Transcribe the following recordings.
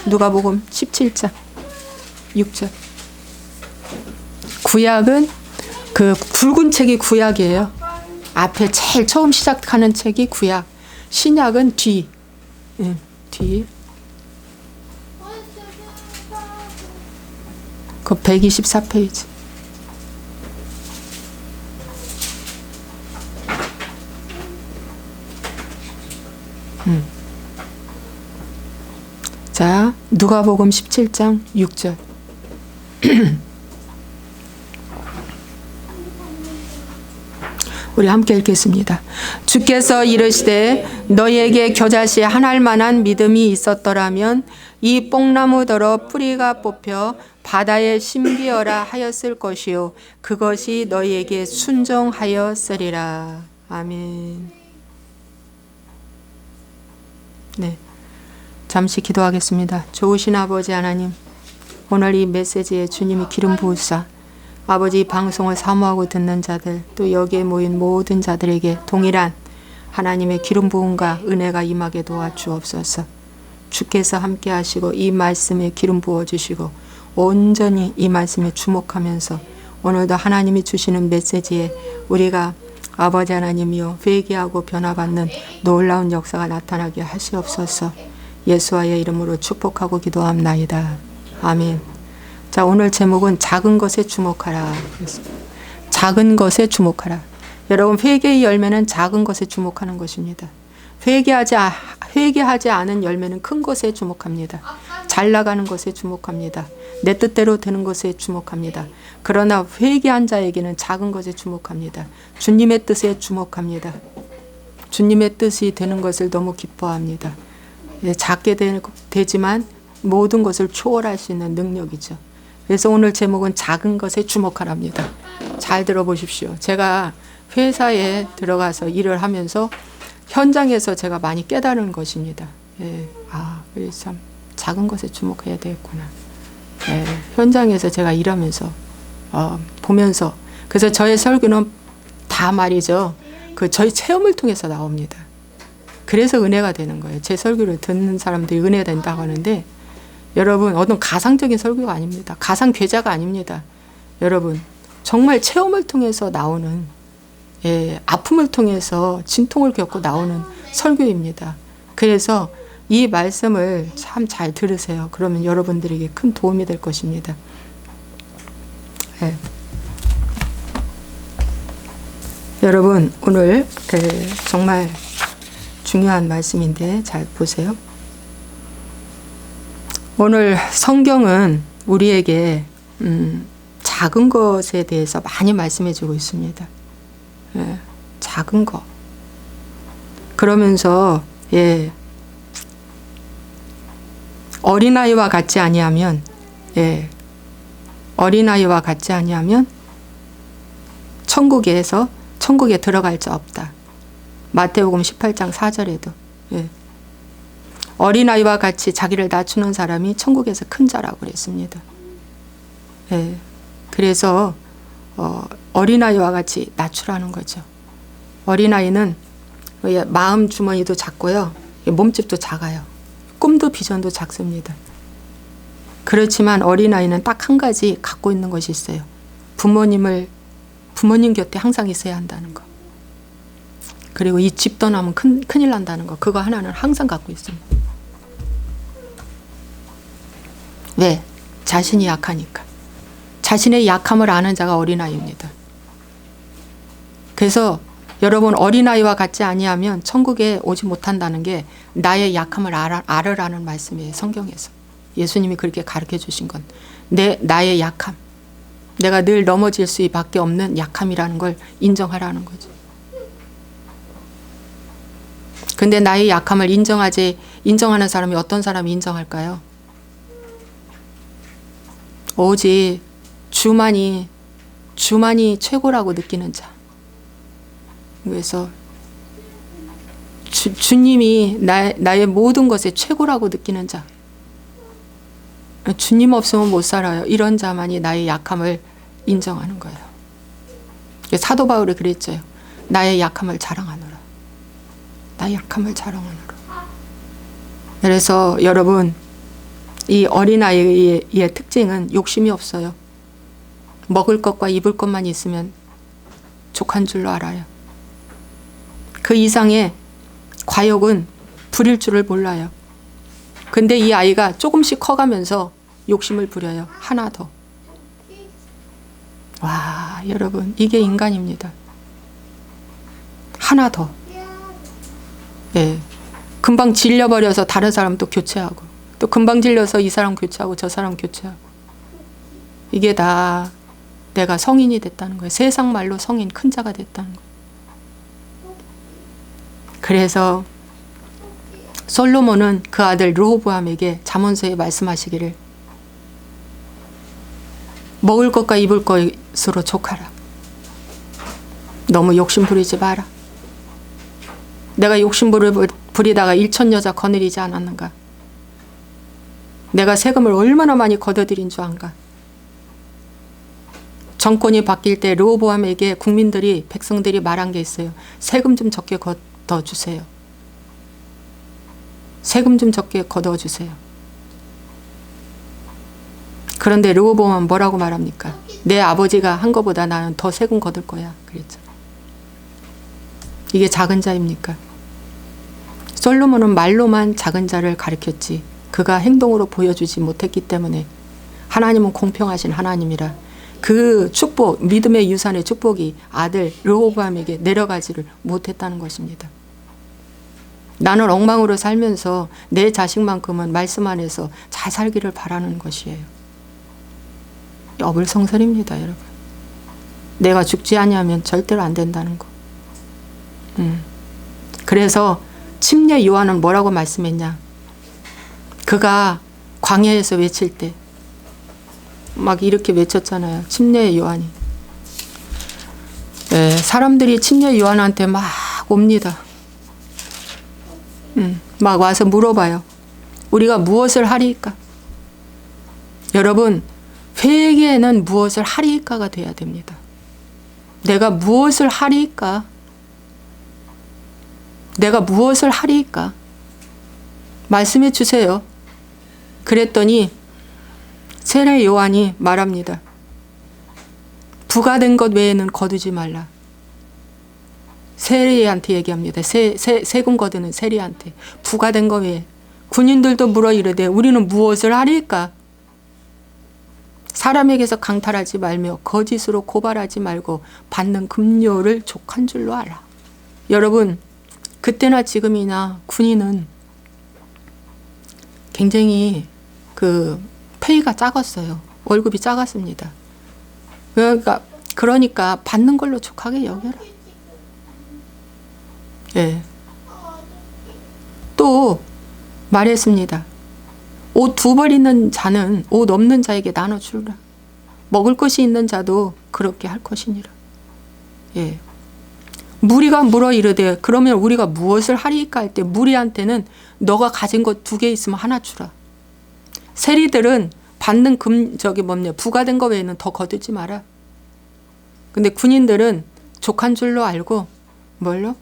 누가복음 17장 6절. 구약은 그 굵은 책이 구약이에요. 앞에 제일 처음 시작하는 책이 구약. 신약은 뒤. 뒤. 그 124페이지. 자, 누가복음 17장 6절. 우리 함께 읽겠습니다. 주께서 이르시되 너희에게 겨자씨 한 알만한 믿음이 있었더라면 이 뽕나무더러 뿌리가 뽑혀 바다에 심기어라 하였을 것이요 그것이 너희에게 순종하였으리라. 아멘. 네, 잠시 기도하겠습니다. 좋으신 아버지 하나님, 오늘 이 메시지에 주님이 기름 부으사 아버지 방송을 사모하고 듣는 자들, 또 여기에 모인 모든 자들에게 동일한 하나님의 기름 부음과 은혜가 임하게 도와주옵소서. 주께서 함께 하시고 이 말씀에 기름 부어주시고 온전히 이 말씀에 주목하면서 오늘도 하나님이 주시는 메시지에 우리가 아버지 하나님이여 회개하고 변화받는 놀라운 역사가 나타나게 하시옵소서. 예수와의 이름으로 축복하고 기도합나이다. 아멘. 자, 오늘 제목은 작은 것에 주목하라. 작은 것에 주목하라. 여러분, 회개의 열매는 작은 것에 주목하는 것입니다. 회개하지 않은 열매는 큰 것에 주목합니다. 잘 나가는 것에 주목합니다. 내 뜻대로 되는 것에 주목합니다. 그러나 회개한 자에게는 작은 것에 주목합니다. 주님의 뜻에 주목합니다. 주님의 뜻이 되는 것을 너무 기뻐합니다. 작게 되지만 모든 것을 초월할 수 있는 능력이죠. 그래서 오늘 제목은 작은 것에 주목하랍니다. 잘 들어보십시오. 제가 회사에 들어가서 일을 하면서 현장에서 제가 많이 깨달은 것입니다. 그래서 참 작은 것에 주목해야 되겠구나. 현장에서 제가 일하면서 보면서, 그래서 저의 설교는 다 말이죠. 그 저희 체험을 통해서 나옵니다. 그래서 은혜가 되는 거예요. 제 설교를 듣는 사람들이 은혜가 된다고 하는데, 여러분, 어떤 가상적인 설교가 아닙니다. 가상 괴자가 아닙니다. 여러분, 정말 체험을 통해서 나오는, 아픔을 통해서 진통을 겪고 나오는 설교입니다. 그래서 이 말씀을 참 잘 들으세요. 그러면 여러분들에게 큰 도움이 될 것입니다. 여러분, 오늘 정말 중요한 말씀인데 잘 보세요. 오늘 성경은 우리에게 작은 것에 대해서 많이 말씀해 주고 있습니다. 작은 것. 그러면서 어린아이와 같지 아니하면 어린아이와 같지 아니하면 천국에 들어갈 자 없다. 마태복음 18장 4절에도 어린아이와 같이 자기를 낮추는 사람이 천국에서 큰 자라고 그랬습니다. 그래서 어린아이와 같이 낮추라는 거죠. 어린아이는 마음 주머니도 작고요. 몸집도 작아요. 꿈도 비전도 작습니다. 그렇지만 어린아이는 딱 한 가지 갖고 있는 것이 있어요. 부모님 곁에 항상 있어야 한다는 거. 그리고 이 집 떠나면 큰일 난다는 거. 그거 하나는 항상 갖고 있습니다. 왜? 자신이 약하니까. 자신의 약함을 아는 자가 어린아이입니다. 그래서 여러분, 어린아이와 같지 아니하면 천국에 오지 못한다는 게 나의 약함을 알으라는 말씀이에요. 성경에서. 예수님이 그렇게 가르쳐 주신 건 나의 약함. 내가 늘 넘어질 수밖에 없는 약함이라는 걸 인정하라는 거죠. 근데 나의 약함을 인정하는 사람이 어떤 사람이 인정할까요? 오직 주만이 최고라고 느끼는 자. 그래서 주님이 나의 모든 것에 최고라고 느끼는 자. 주님 없으면 못 살아요. 이런 자만이 나의 약함을 인정하는 거예요. 사도 바울이 그랬죠. 나의 약함을 자랑하노라. 나의 약함을 자랑하노라. 그래서 여러분, 이 어린아이의 특징은 욕심이 없어요. 먹을 것과 입을 것만 있으면 족한 줄로 알아요. 그 이상의 과욕은 부릴 줄을 몰라요. 근데 이 아이가 조금씩 커가면서 욕심을 부려요. 하나 더. 와, 여러분, 이게 인간입니다. 하나 더. 예. 금방 질려버려서 다른 사람 또 교체하고, 또 금방 질려서 이 사람 교체하고 저 사람 교체하고. 이게 다 내가 성인이 됐다는 거예요. 세상 말로 성인, 큰 자가 됐다는 거예요. 그래서 솔로몬은 그 아들 르호보암에게 잠언서에 말씀하시기를 먹을 것과 입을 것으로 족하라. 너무 욕심 부리지 마라. 내가 욕심 부리다가 일천 여자 거느리지 않았는가? 내가 세금을 얼마나 많이 걷어들인 줄 안가? 정권이 바뀔 때 르호보암에게 국민들이, 백성들이 말한 게 있어요. 세금 좀 적게 걷어주세요. 세금 좀 적게 걷어주세요. 그런데 르호보암은 뭐라고 말합니까? 내 아버지가 한 것보다 나는 더 세금 걷을 거야. 그랬죠. 이게 작은 자입니까? 솔로몬은 말로만 작은 자를 가르쳤지 그가 행동으로 보여주지 못했기 때문에 하나님은 공평하신 하나님이라 그 축복, 믿음의 유산의 축복이 아들 르호보암에게 내려가지를 못했다는 것입니다. 나는 엉망으로 살면서 내 자식만큼은 말씀 안에서 잘 살기를 바라는 것이에요. 어불성설입니다, 여러분. 내가 죽지 아니하면 절대로 안 된다는 거. 그래서 침례 요한은 뭐라고 말씀했냐? 그가 광야에서 외칠 때 막 이렇게 외쳤잖아요. 침례 요한이. 네, 사람들이 침례 요한한테 막 옵니다. 막 와서 물어봐요. 우리가 무엇을 하리이까? 여러분, 회개는 무엇을 하리이까가 돼야 됩니다. 내가 무엇을 하리이까? 내가 무엇을 하리이까? 말씀해 주세요. 그랬더니 세례 요한이 말합니다. 부과된 것 외에는 거두지 말라. 세리한테 얘기합니다. 세금 거두는 세리한테. 부과된 것 외에. 군인들도 물어 이르되 우리는 무엇을 하리까? 사람에게서 강탈하지 말며 거짓으로 고발하지 말고 받는 급료를 족한 줄로 알아. 여러분, 그때나 지금이나 군인은 굉장히 페이가 작았어요. 월급이 작았습니다. 그러니까 받는 걸로 족하게 여겨라. 예. 또 말했습니다. 옷 2벌 있는 자는 옷 없는 자에게 나눠주라. 먹을 것이 있는 자도 그렇게 할 것이니라. 예. 무리가 물어 이르되 그러면 우리가 무엇을 하리까 할 때 무리한테는 너가 가진 것 2개 있으면 하나 주라. 세리들은 받는 부과된 거 외에는 더 거두지 마라. 근데 군인들은 족한 줄로 알고 뭘로?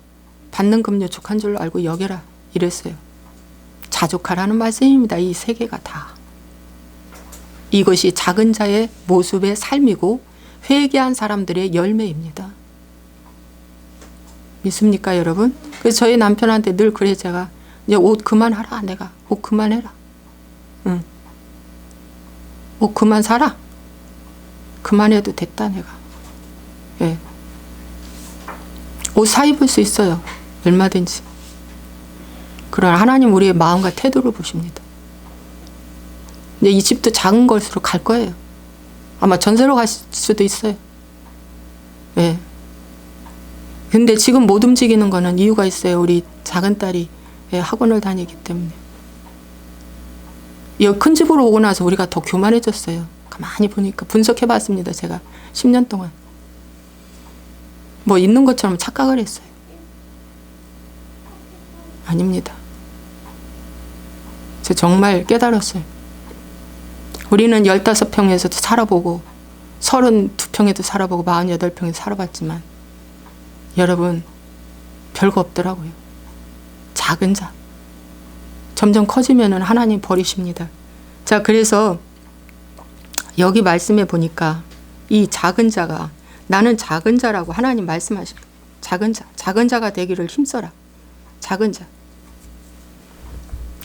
받는 급료 족한 줄로 알고 여겨라. 이랬어요. 자족하라는 말씀입니다. 이 3개가 다. 이것이 작은 자의 모습의 삶이고 회개한 사람들의 열매입니다. 믿습니까, 여러분? 그래서 저희 남편한테 늘 그래 제가 이제 옷 그만하라. 내가 옷 그만해라. 응. 옷 그만 사라. 그만해도 됐다 내가. 예. 옷 사 입을 수 있어요. 얼마든지. 그러나 하나님 우리의 마음과 태도를 보십니다. 이제 이 집도 작은 것으로 갈 거예요. 아마 전세로 갈 수도 있어요. 예. 근데 지금 못 움직이는 거는 이유가 있어요. 우리 작은 딸이 학원을 다니기 때문에. 이 큰 집으로 오고 나서 우리가 더 교만해졌어요. 가만히 보니까 분석해봤습니다. 제가 10년 동안. 뭐 있는 것처럼 착각을 했어요. 아닙니다. 저 정말 깨달았어요. 우리는 15평에서도 살아보고 32평에도 살아보고 48평에도 살아봤지만 여러분 별거 없더라고요. 작은 자. 점점 커지면은 하나님 버리십니다. 자, 그래서 여기 말씀해 보니까 이 작은 자가, 나는 작은 자라고 하나님 말씀하십니다. 작은 자가 되기를 힘써라. 작은 자.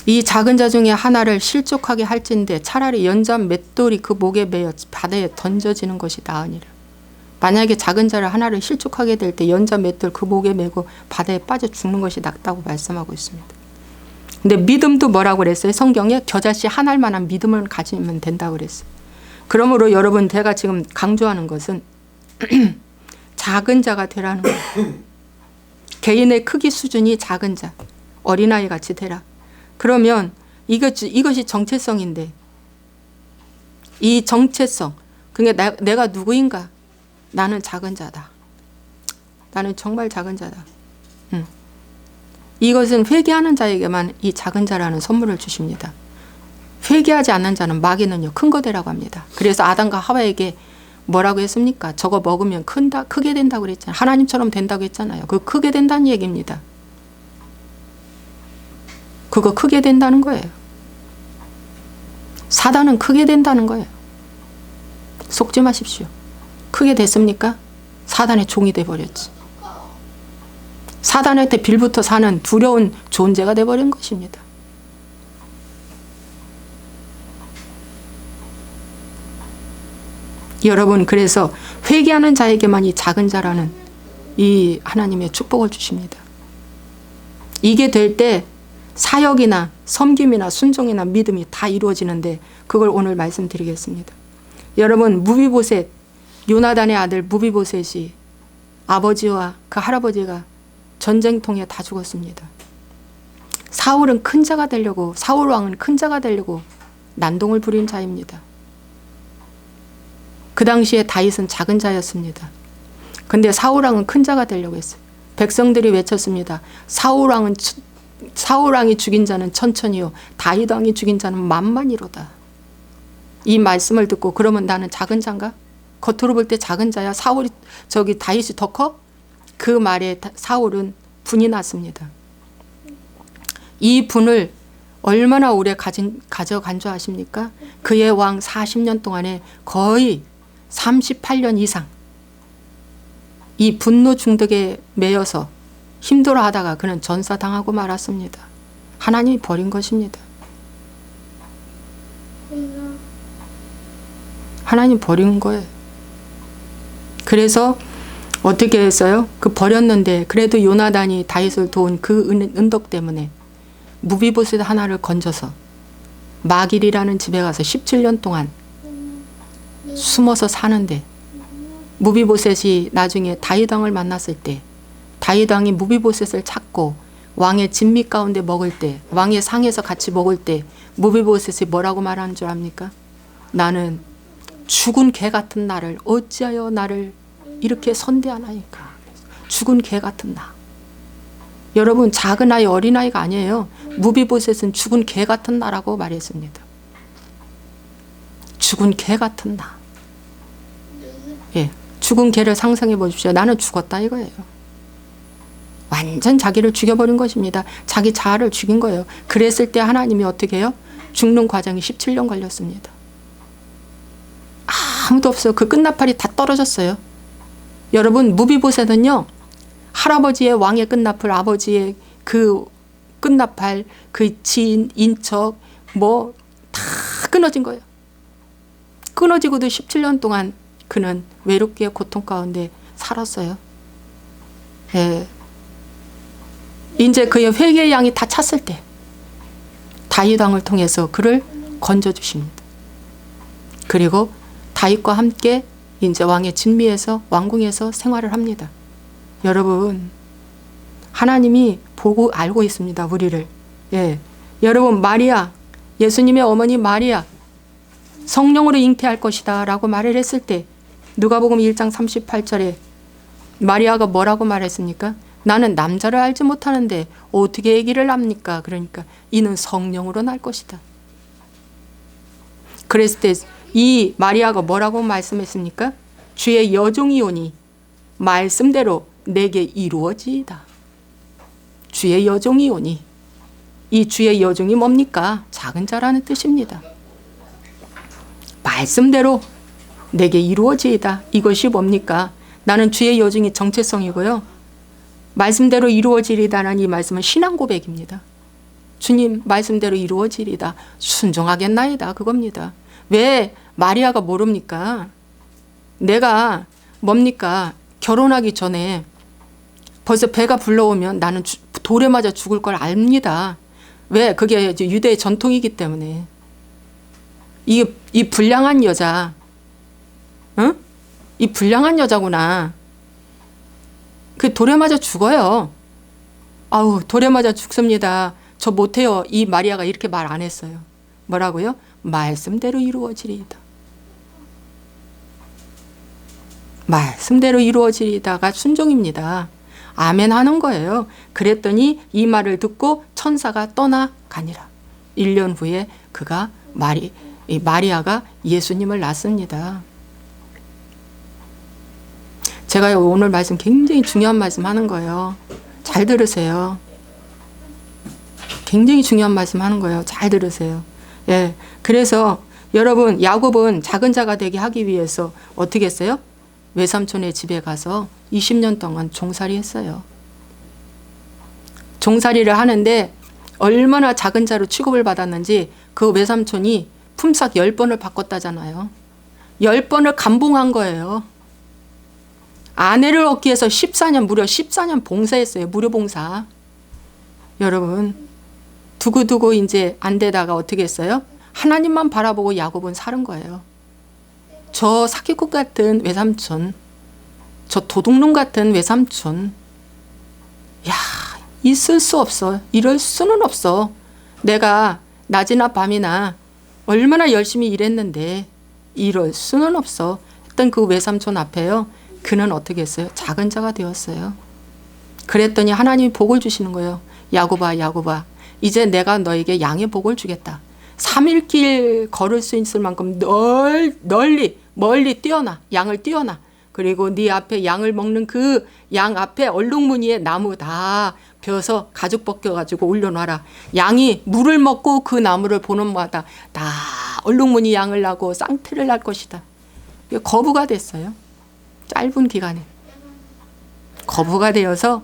이 작은 자 중에 하나를 실족하게 할진대 차라리 연잡 맷돌이 그 목에 매여 바다에 던져지는 것이 나으니라. 만약에 작은 자를 하나를 실족하게 될 때 연잡 맷돌 그 목에 매고 바다에 빠져 죽는 것이 낫다고 말씀하고 있습니다. 근데 믿음도 뭐라고 그랬어요? 성경에 겨자씨 한 알만한 믿음을 가지면 된다고 그랬어요. 그러므로 여러분, 제가 지금 강조하는 것은 작은 자가 되라는 거예요. 개인의 크기 수준이 작은 자, 어린아이 같이 되라. 그러면 이것이 정체성인데, 이 정체성, 그러니까 내가 누구인가? 나는 작은 자다. 나는 정말 작은 자다. 이것은 회개하는 자에게만 이 작은 자라는 선물을 주십니다. 회개하지 않는 자는 마귀는요, 큰 거 되라고 합니다. 그래서 아담과 하와에게 뭐라고 했습니까? 저거 먹으면 크게 된다고 그랬잖아요. 하나님처럼 된다고 했잖아요. 그거 크게 된다는 얘기입니다. 그거 크게 된다는 거예요. 사단은 크게 된다는 거예요. 속지 마십시오. 크게 됐습니까? 사단의 종이 돼버렸지. 사단한테 빌붙어 사는 두려운 존재가 돼버린 것입니다. 여러분, 그래서 회개하는 자에게만 이 작은 자라는 이 하나님의 축복을 주십니다. 이게 될 때 사역이나 섬김이나 순종이나 믿음이 다 이루어지는데, 그걸 오늘 말씀드리겠습니다. 여러분, 무비보셋, 요나단의 아들 무비보셋이 아버지와 그 할아버지가 전쟁통에 다 죽었습니다. 사울은 큰 자가 되려고, 사울 왕은 큰 자가 되려고 난동을 부린 자입니다. 그 당시에 다윗은 작은 자였습니다. 근데 사울 왕은 큰 자가 되려고 했어요. 백성들이 외쳤습니다. 사울 왕이 죽인 자는 천천히요, 다윗 왕이 죽인 자는 만만이로다. 이 말씀을 듣고, 그러면 나는 작은 자인가? 겉으로 볼 때 작은 자야. 다윗이 더 커? 그 말에 사울은 분이 났습니다. 이 분을 얼마나 오래 가져간 줄 아십니까? 그의 왕 40년 동안에 거의 38년 이상 이 분노 중독에 매여서 힘들어 하다가 그는 전사당하고 말았습니다. 하나님이 버린 것입니다. 하나님 버린 거예요. 그래서 어떻게 했어요? 그 버렸는데 그래도 요나단이 다윗을 도운 그 은덕 때문에 무비보셋 하나를 건져서 마길이라는 집에 가서 17년 동안 숨어서 사는데, 무비보셋이 나중에 다윗 왕을 만났을 때 다윗 왕이 무비보셋을 찾고 왕의 진미 가운데 먹을 때, 왕의 상에서 같이 먹을 때 무비보셋이 뭐라고 말하는 줄 압니까? 나는 죽은 개 같은 나를 어찌하여 나를 이렇게 선대하나이까. 죽은 개 같은 나. 여러분, 작은 아이, 어린아이가 아니에요. 무비보셋은 죽은 개 같은 나라고 말했습니다. 죽은 개 같은 나. 예, 죽은 개를 상상해 보십시오. 나는 죽었다 이거예요. 완전 자기를 죽여버린 것입니다. 자기 자아를 죽인 거예요. 그랬을 때 하나님이 어떻게 해요? 죽는 과정이 17년 걸렸습니다. 아무도 없어요. 그 끝나팔이 다 떨어졌어요. 여러분, 무비보셋은요, 할아버지의 왕의 끝나팔, 아버지의 그 끝나팔, 그 지인, 인척, 뭐 다 끊어진 거예요. 끊어지고도 17년 동안 그는 외롭게 고통 가운데 살았어요. 예. 이제 그의 회개의 양이 다 찼을 때 다윗 왕을 통해서 그를 건져주십니다. 그리고 다윗과 함께 이제 왕의 진미에서, 왕궁에서 생활을 합니다. 여러분, 하나님이 보고 알고 있습니다, 우리를. 예. 여러분, 마리아, 예수님의 어머니 마리아, 성령으로 잉태할 것이다 라고 말을 했을 때 누가복음 1장 38절에 마리아가 뭐라고 말했습니까? 나는 남자를 알지 못하는데 어떻게 아기를 낳습니까? 그러니까 이는 성령으로 날 것이다. 그랬을 때 이 마리아가 뭐라고 말씀했습니까? 주의 여종이오니 말씀대로 내게 이루어지이다. 주의 여종이오니, 이 주의 여종이 뭡니까? 작은 자라는 뜻입니다. 말씀대로 내게 이루어지이다. 이것이 뭡니까? 나는 주의 여정이 정체성이고요. 말씀대로 이루어지리다는 이 말씀은 신앙 고백입니다. 주님 말씀대로 이루어지리다. 순종하겠나이다. 그겁니다. 왜 마리아가 모릅니까? 내가 뭡니까? 결혼하기 전에 벌써 배가 불러오면 나는 돌에 맞아 죽을 걸 압니다. 왜? 그게 유대의 전통이기 때문에. 이 불량한 여자, 응? 이 불량한 여자구나. 그 돌에 맞아 죽어요. 아우, 돌에 맞아 죽습니다. 저 못해요. 이 마리아가 이렇게 말 안 했어요. 뭐라고요? 말씀대로 이루어지리이다. 말씀대로 이루어지리다가 순종입니다. 아멘 하는 거예요. 그랬더니 이 말을 듣고 천사가 떠나가니라. 1년 후에 마리아가 예수님을 낳습니다. 제가 오늘 말씀 굉장히 중요한 말씀 하는 거예요. 잘 들으세요. 굉장히 중요한 말씀 하는 거예요. 잘 들으세요. 예. 그래서 여러분, 야곱은 작은 자가 되게 하기 위해서 어떻게 했어요? 외삼촌의 집에 가서 20년 동안 종살이 했어요. 종살이를 하는데 얼마나 작은 자로 취급을 받았는지 그 외삼촌이 품삯 10번을 바꿨다잖아요. 10번을 감봉한 거예요. 아내를 얻기 위해서 무려 14년 봉사했어요. 무료 봉사. 여러분, 두고두고 이제 안 되다가 어떻게 했어요? 하나님만 바라보고 야곱은 사는 거예요. 저 사기꾼 같은 외삼촌, 저 도둑놈 같은 외삼촌, 야, 있을 수 없어. 이럴 수는 없어. 내가 낮이나 밤이나 얼마나 열심히 일했는데 이럴 수는 없어. 했던 그 외삼촌 앞에요. 그는 어떻게 했어요? 작은 자가 되었어요. 그랬더니 하나님이 복을 주시는 거예요. 야곱아, 야곱아, 이제 내가 너에게 양의 복을 주겠다. 3일 길 걸을 수 있을 만큼 멀리 뛰어나. 양을 뛰어나. 그리고 네 앞에 양을 먹는 그 양 앞에 얼룩무늬의 나무 다 벼서 가죽 벗겨가지고 올려놔라. 양이 물을 먹고 그 나무를 보는 마다 다 얼룩무늬 양을 나고 쌍태를 날 것이다. 거부가 됐어요. 짧은 기간에. 거부가 되어서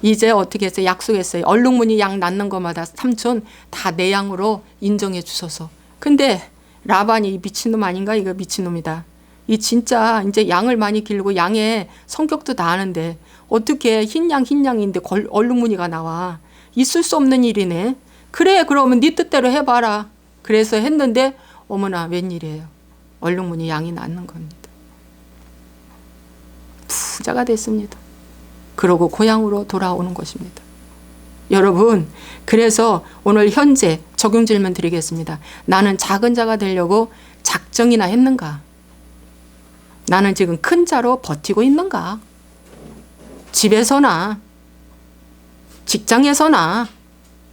이제 어떻게 했어요? 약속했어요. 얼룩무늬 양 낳는 것마다 삼촌 다 내 양으로 인정해 주소서. 근데 라반이 미친놈 아닌가? 이거 미친놈이다. 이 진짜 이제 양을 많이 기르고 양의 성격도 다 아는데 어떻게 흰양인데 얼룩무늬가 나와. 있을 수 없는 일이네. 그래, 그러면 네 뜻대로 해봐라. 그래서 했는데 어머나 웬일이에요. 얼룩무늬 양이 낳는 겁니다. 부자가 됐습니다. 그러고 고향으로 돌아오는 것입니다. 여러분, 그래서 오늘 현재 적용 질문 드리겠습니다. 나는 작은 자가 되려고 작정이나 했는가? 나는 지금 큰 자로 버티고 있는가? 집에서나 직장에서나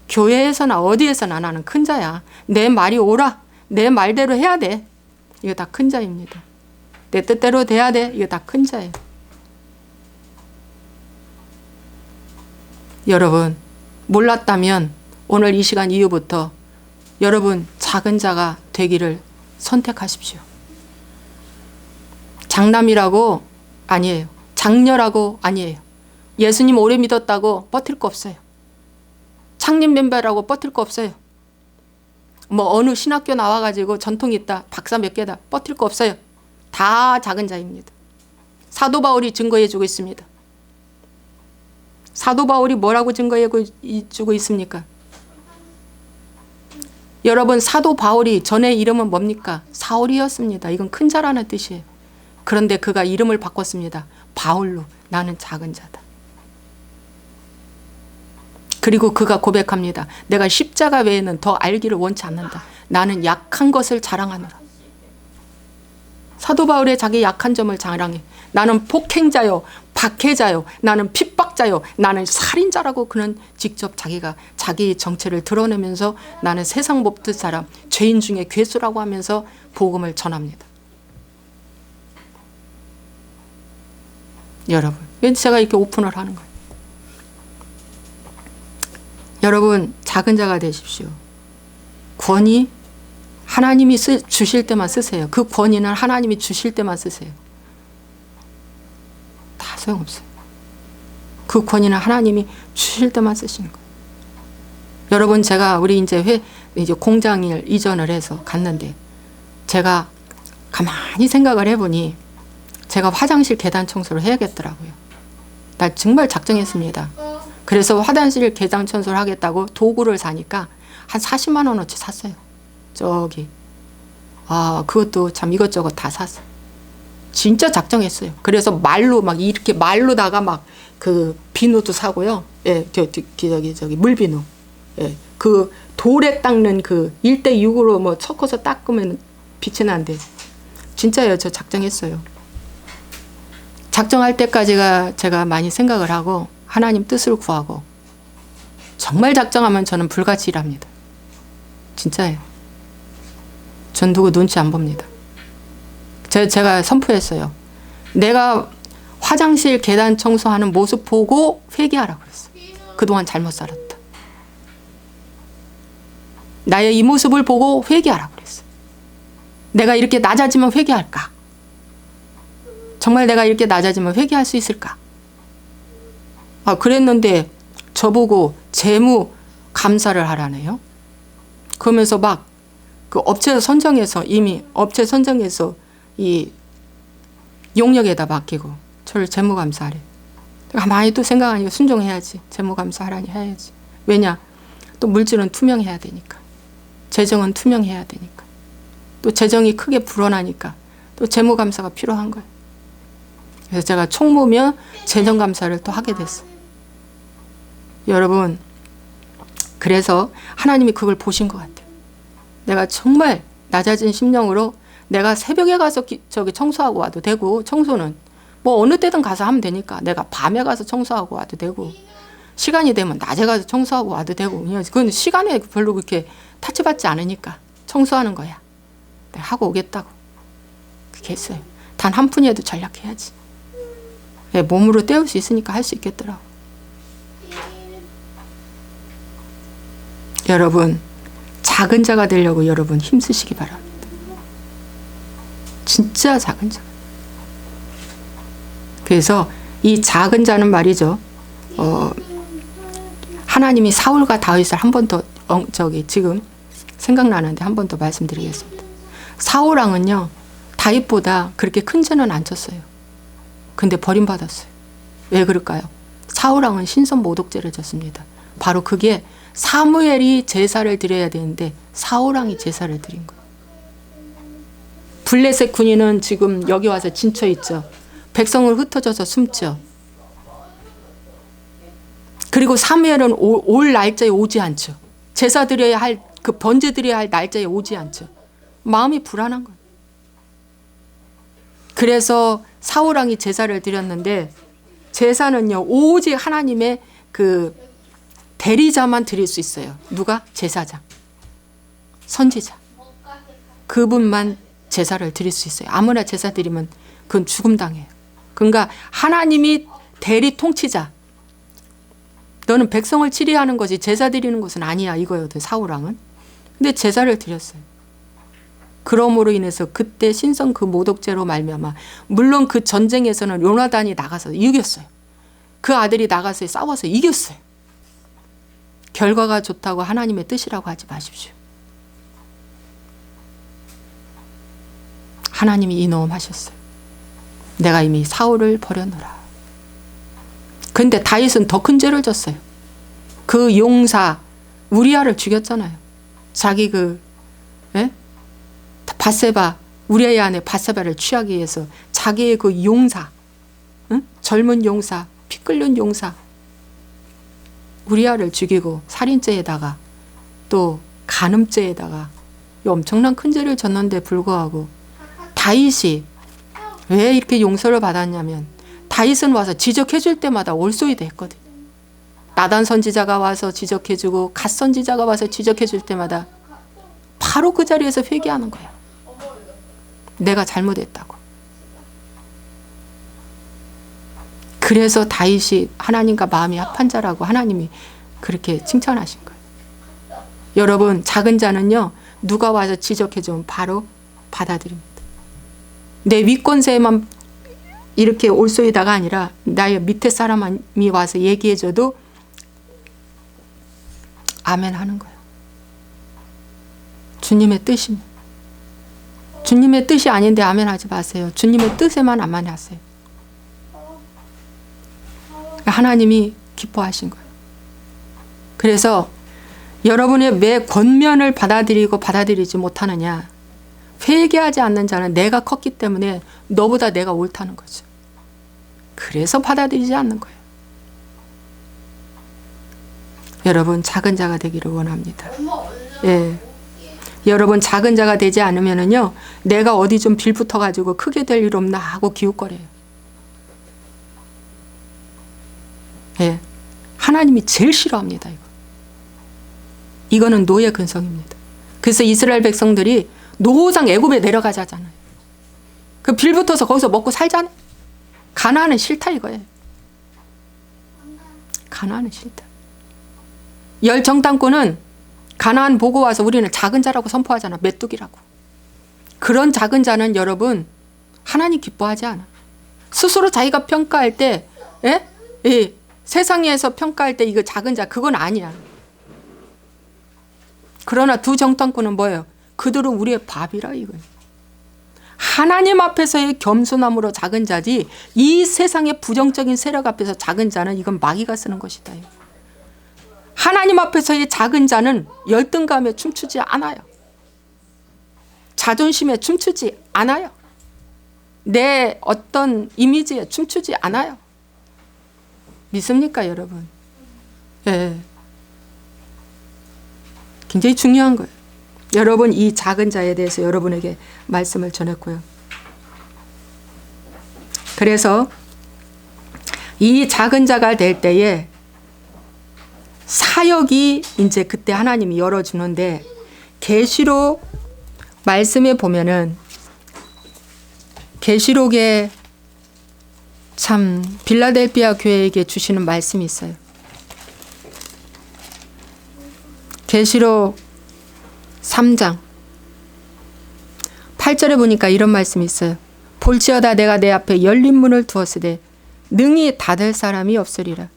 교회에서나 어디에서나 나는 큰 자야. 내 말이 옳아. 내 말대로 해야 돼. 이거 다 큰 자입니다. 내 뜻대로 돼야 돼. 이거 다 큰 자예요. 여러분, 몰랐다면 오늘 이 시간 이후부터 여러분 작은 자가 되기를 선택하십시오. 장남이라고 아니에요. 장녀라고 아니에요. 예수님 오래 믿었다고 버틸 거 없어요. 창립 멤버라고 버틸 거 없어요. 뭐 어느 신학교 나와가지고 전통이 있다, 박사 몇 개다, 버틸 거 없어요. 다 작은 자입니다. 사도 바울이 증거해주고 있습니다. 사도 바울이 뭐라고 증거해주고 있습니까? 여러분, 사도 바울이 전에 이름은 뭡니까? 사울이었습니다. 이건 큰 자라는 뜻이에요. 그런데 그가 이름을 바꿨습니다. 바울로. 나는 작은 자다. 그리고 그가 고백합니다. 내가 십자가 외에는 더 알기를 원치 않는다. 나는 약한 것을 자랑하노라. 사도 바울의 자기 약한 점을 자랑해. 나는 폭행자요, 박해자요, 나는 핍박자요, 나는 살인자라고 그는 직접 자기가 자기 정체를 드러내면서 나는 세상 못된 사람, 죄인 중에 괴수라고 하면서 복음을 전합니다. 여러분, 왜 제가 이렇게 오픈을 하는 거예요? 여러분, 작은 자가 되십시오. 권위, 하나님이 주실 때만 쓰세요. 그 권위는 하나님이 주실 때만 쓰세요. 다 소용없어요. 그 권위는 하나님이 주실 때만 쓰시는 거예요. 여러분, 제가 우리 이제 공장을 이전을 해서 갔는데 제가 가만히 생각을 해보니 제가 화장실 계단 청소를 해야겠더라고요. 나 정말 작정했습니다. 그래서 화장실 계단 청소를 하겠다고 도구를 사니까 한 40만 원어치 샀어요. 저기 그것도 참 이것저것 다 샀어요. 진짜 작정했어요. 그래서 말로 막 이렇게 말로다가 막 그 비누도 사고요. 예, 저기 물비누. 예, 그 돌에 닦는 그 1:6으로 뭐 섞어서 닦으면 빛이 난대. 진짜요. 저 작정했어요. 작정할 때까지가 제가 많이 생각을 하고 하나님 뜻을 구하고 정말 작정하면 저는 불같이 일합니다. 진짜예요. 전 누구 눈치 안 봅니다. 제가 선포했어요. 내가 화장실 계단 청소하는 모습 보고 회개하라고 그랬어요. 그동안 잘못 살았다. 나의 이 모습을 보고 회개하라고 그랬어요. 내가 이렇게 낮아지면 회개할까? 정말 내가 이렇게 낮아지면 회개할 수 있을까? 그랬는데 저보고 재무 감사를 하라네요. 그러면서 막 그 업체 선정해서 이미 업체 선정해서 이 용역에다 맡기고 저를 재무감사하래. 가만히 또 생각하니까 순종해야지. 재무감사하라니 해야지. 왜냐? 또 물질은 투명해야 되니까. 재정은 투명해야 되니까. 또 재정이 크게 불어나니까 또 재무감사가 필요한 거예요. 그래서 제가 총무면 재정감사를 또 하게 됐어요. 여러분, 그래서 하나님이 그걸 보신 것 같아요. 내가 정말 낮아진 심령으로 내가 새벽에 가서 저기 청소하고 와도 되고, 청소는 뭐 어느 때든 가서 하면 되니까 내가 밤에 가서 청소하고 와도 되고, 시간이 되면 낮에 가서 청소하고 와도 되고, 그냥 그건 시간에 별로 그렇게 타치받지 않으니까 청소하는 거야. 내가 하고 오겠다고. 그렇게 했어요. 단 한 푼이라도 전략해야지. 몸으로 때울 수 있으니까 할 수 있겠더라고. 여러분, 작은 자가 되려고 여러분 힘쓰시기 바랍니다. 진짜 작은 자. 그래서 이 작은 자는 말이죠. 하나님이 사울과 다윗을 한 번 더 지금 생각나는데 한 번 더 말씀드리겠습니다. 사울 왕은요, 다윗보다 그렇게 큰 죄는 안 졌어요. 근데 버림받았어요. 왜 그럴까요? 사울 왕은 신선 모독죄를 졌습니다. 바로 그게 사무엘이 제사를 드려야 되는데 사울 왕이 제사를 드린 거예요. 블레셋 군인은 지금 여기 와서 진쳐 있죠. 백성을 흩어져서 숨죠. 그리고 사무엘은 올 날짜에 오지 않죠. 제사 드려야 할, 그 번제 드려야 할 날짜에 오지 않죠. 마음이 불안한 거예요. 그래서 사울 왕이 제사를 드렸는데, 제사는요 오직 하나님의 그 대리자만 드릴 수 있어요. 누가? 제사장, 선지자. 그분만 제사를 드릴 수 있어요. 아무나 제사 드리면 그건 죽음당해요. 그러니까 하나님이 대리 통치자. 너는 백성을 치리하는 것이 제사 드리는 것은 아니야, 이거였거든, 사울 왕은. 근데 제사를 드렸어요. 그러므로 인해서 그때 신성 그 모독죄로 말미암아, 물론 그 전쟁에서는 요나단이 나가서 이겼어요. 그 아들이 나가서 싸워서 이겼어요. 결과가 좋다고 하나님의 뜻이라고 하지 마십시오. 하나님이 인호하셨어요. 내가 이미 사울을 버려놓으라. 근데 다윗은 더 큰 죄를 졌어요. 그 용사 우리아를 죽였잖아요. 자기 밧세바, 우리아의 아내 밧세바를 취하기 위해서 자기의 그 용사, 젊은 용사, 피 끓는 용사 우리아를 죽이고 살인죄에다가 또 간음죄에다가 엄청난 큰 죄를 졌는데 불구하고 다윗이 왜 이렇게 용서를 받았냐면, 다윗은 와서 지적해 줄 때마다 올소이도 했거든. 나단 선지자가 와서 지적해 주고 갓 선지자가 와서 지적해 줄 때마다 바로 그 자리에서 회개하는 거야. 내가 잘못했다고. 그래서 다윗이 하나님과 마음이 합한 자라고 하나님이 그렇게 칭찬하신 거예요. 여러분, 작은 자는요 누가 와서 지적해주면 바로 받아들입니다. 내 윗권세에만 이렇게 올소이다가 아니라 나의 밑에 사람이 와서 얘기해줘도 아멘 하는 거예요. 주님의 뜻입니다. 주님의 뜻이 아닌데 아멘 하지 마세요. 주님의 뜻에만 아멘 하세요. 하나님이 기뻐하신 거예요. 그래서 여러분의 왜 권면을 받아들이고 받아들이지 못하느냐. 회개하지 않는 자는 내가 컸기 때문에 너보다 내가 옳다는 거죠. 그래서 받아들이지 않는 거예요. 여러분 작은 자가 되기를 원합니다. 예. 여러분 작은 자가 되지 않으면은요, 내가 어디 좀 빌붙어 가지고 크게 될 일 없나 하고 기웃거려요. 예. 하나님이 제일 싫어합니다, 이거. 이거는 노예 근성입니다. 그래서 이스라엘 백성들이 노상 애굽에 내려가자잖아요. 그 빌붙어서 거기서 먹고 살잖아요. 가나안은 싫다 이거예요. 가나안은 싫다. 열 정탐꾼은 가나안 보고 와서 우리는 작은 자라고 선포하잖아. 메뚜기라고. 그런 작은 자는 여러분 하나님 기뻐하지 않아. 스스로 자기가 평가할 때, 예? 예. 세상에서 평가할 때 이거 작은 자 그건 아니야. 그러나 두 정탐꾼은 뭐예요? 그들은 우리의 밥이라 이거예요. 하나님 앞에서의 겸손함으로 작은 자지 이 세상의 부정적인 세력 앞에서 작은 자는 이건 마귀가 쓰는 것이다. 하나님 앞에서의 작은 자는 열등감에 춤추지 않아요. 자존심에 춤추지 않아요. 내 어떤 이미지에 춤추지 않아요. 믿습니까 여러분? 예. 굉장히 중요한 거예요. 여러분 이 작은 자에 대해서 여러분에게 말씀을 전했고요. 그래서 이 작은 자가 될 때에 사역이 이제 그때 하나님이 열어주는데 계시록 말씀에 보면은 계시록에 참 빌라델피아 교회에게 주시는 말씀이 있어요. 계시록 3장 8절에 보니까 이런 말씀이 있어요. 볼지어다 내가 내 앞에 열린 문을 두었으되 능히 닫을 사람이 없으리라.